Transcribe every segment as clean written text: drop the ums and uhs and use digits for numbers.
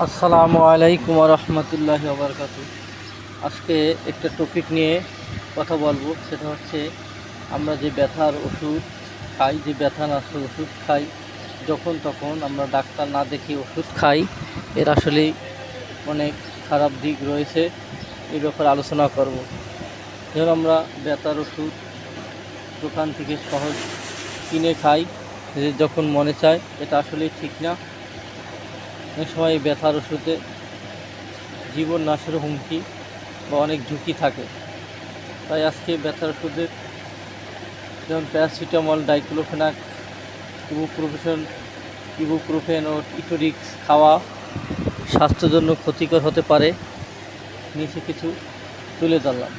আসসালামু আলাইকুম রহমতুল্লাহি ওয়া বারাকাতুহু। আজকে একটা টপিক নিয়ে কথা বলবো, সেটা হচ্ছে আমরা যে ব্যথার ওষুধ খাই, যে ব্যথানাশক ওষুধ খাই, যখন তখন আমরা ডাক্তার না দেখে ওষুধ খাই, এর আসলেই অনেক খারাপ দিক রয়েছে। এই ব্যাপারে আলোচনা করব। যেমন আমরা ব্যথার ওষুধ দোকান থেকে সহজ কিনে খাই, যে যখন মনে চায়, এটা আসলেই ঠিক না। অনেক সময় এই ব্যথার ওষুধে জীবন নাশের হুমকি বা অনেক ঝুঁকি থাকে। তাই আজকে ব্যথার ওষুধের যেমন প্যারাসিটামল, ডাইক্লোফেনাক, ইবুপ্রোফেন ও ইটোরিক্স খাওয়া স্বাস্থ্যের জন্য ক্ষতিকর হতে পারে, নিচে কিছু তুলে ধরলাম।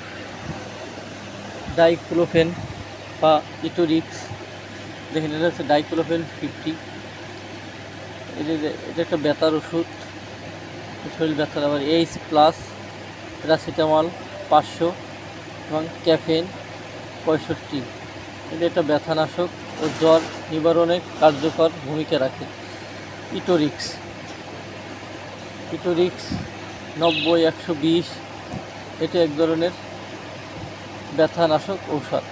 ডাইক্লোফেন বা ইটোরিক্স, দেখেন এটা হচ্ছে ডাইক্লোফেন 50। এটা একটা ব্যথার ওষুধ, শরীর ব্যথার। আবার এইচ প্লাস প্যারাসিটামল 500 এবং ক্যাফেইন 65। এটা একটা ব্যথানাশক ও জ্বর নিবারণে কার্যকর ভূমিকা রাখে। ইটোরিক্স 90-120, এটা এক ধরনের ব্যথানাশক ঔষধ।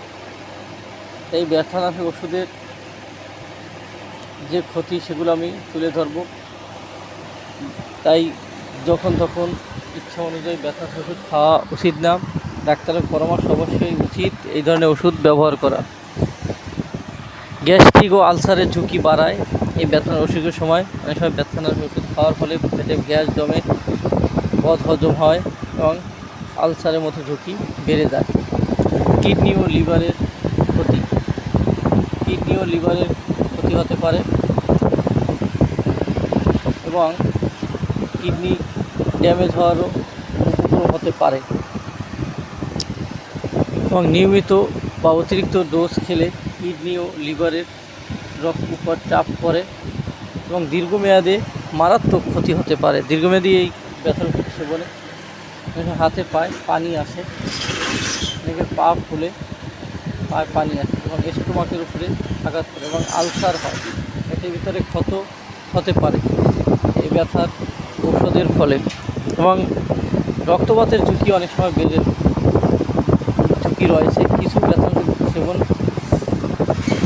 এই ব্যথানাশক ওষুধের যে ক্ষতি সেগুলো আমি তুলে ধরব। তাই যখন তখন ইচ্ছা অনুযায়ী ব্যথার ওষুধ খাওয়া উচিত না। ডাক্তারের পরামর্শ অবশ্যই উচিত এই ধরনের ওষুধ ব্যবহার করা। গ্যাস্ট্রিক ও আলসারের ঝুঁকি বাড়ায় এই ব্যথার ওষুধের সময়। অনেক সময় ব্যথানাশক ওষুধ খাওয়ার ফলে পেটে গ্যাস জমে, বদহজম হয় এবং আলসারের মতো ঝুঁকি বেড়ে যায়। কিডনি ও লিভারের ক্ষতি হতে পারে এবং কিডনি ড্যামেজ হওয়ারও উপক্রম হতে পারে। এবং নিয়মিত বা অতিরিক্ত ডোজ খেলে কিডনি ও লিভারের উপর চাপ পড়ে এবং দীর্ঘমেয়াদে মারাত্মক ক্ষতি হতে পারে। দীর্ঘমেয়াদী এই ব্যথার ওষুধ সেবনে হাতে পায়ে পানি আসে, অনেকের পা ফুলে পায়ে পানি আসে এবং স্টোমাকের উপরে আঘাত করে এবং আলসার হয়। পেটের ভিতরে ক্ষত হতে পারে এই ব্যথার ঔষধের ফলে। এবং রক্তপাতের ঝুঁকি অনেক সময় ঝুঁকি রয়েছে। কিছু ব্যথার ওষুধ সেবন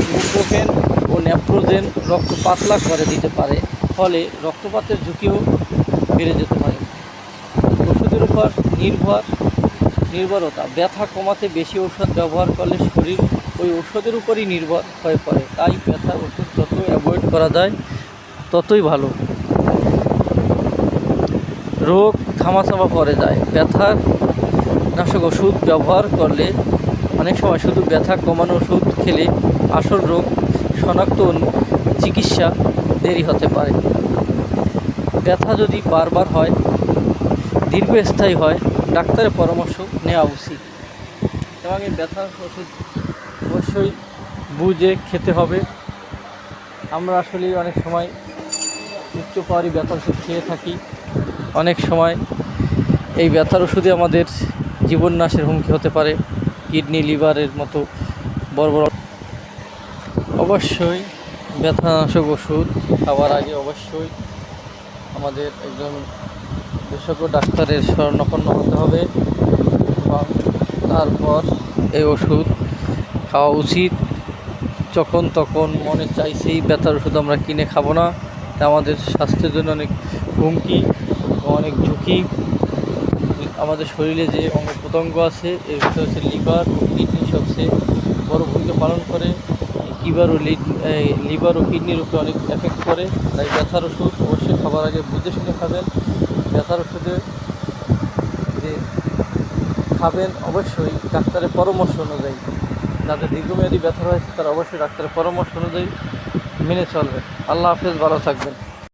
ইবুপ্রোফেন ও ন্যাপ্রোজেন রক্ত পাতলা করে দিতে পারে, ফলে রক্তপাতের ঝুঁকিও বেড়ে যেতে পারে। ওষুধের উপর নির্ভরতা, ব্যথা কমাতে বেশি ঔষধ ব্যবহার করলে শরীর ওই ওষুধের উপরই নির্ভর হয়ে পড়ে। তাই ব্যথার ওষুধ যত অ্যাভয়েড করা যায় ততই ভালো। রোগ ধামাচাপা পড়ে যায়। ব্যথার নাশক ওষুধ ব্যবহার করলে অনেক সময় শুধু ব্যথা কমানো ওষুধ খেলে আসল রোগ শনাক্ত ও চিকিৎসা দেরি হতে পারে। ব্যথা যদি বারবার হয়, দীর্ঘস্থায়ী হয়, ডাক্তারের পরামর্শ নেওয়া উচিত। এবং এই ব্যথার ওষুধ অবশ্যই বুঝে খেতে হবে। আমরা আসলে অনেক সময় উচ্চ পাওয়ারি ব্যথার ওষুধ খেয়ে থাকি। অনেক সময় এই ব্যথার ওষুধে আমাদের জীবন নাশের হুমকি হতে পারে, কিডনি লিভারের মতো বড় বড়। অবশ্যই ব্যথানাশক ওষুধ খাওয়ার আগে অবশ্যই আমাদের একজন বিশেষজ্ঞ ডাক্তারের শরণাপন্ন হতে হবে এবং তারপর এই ওষুধ খাওয়া উচিত। যখন তখন মনে চাইছেই ব্যথার ওষুধ আমরা কিনে খাবো না। তা আমাদের স্বাস্থ্যের জন্য অনেক হুমকি এবং অনেক ঝুঁকি। আমাদের শরীরে যে অঙ্গ প্রত্যঙ্গ আছে, এর ভিতরে হচ্ছে লিভার ও কিডনি সবচেয়ে বড় ভূমিকা পালন করে। লিভার ও কিডনির উপরে অনেক এফেক্ট করে। তাই ব্যথার ওষুধ অবশ্যই খাবার আগে বুঝে শুনে খাবেন। ব্যথার ওষুধে যে খাবেন অবশ্যই ডাক্তারের পরামর্শ অনুযায়ী। যাদের দীর্ঘমেয়াদী ব্যথা রয়েছে তারা অবশ্যই ডাক্তারের পরামর্শ অনুযায়ী মেনে চলবেন। আল্লাহ হাফেজ, ভালো থাকবেন।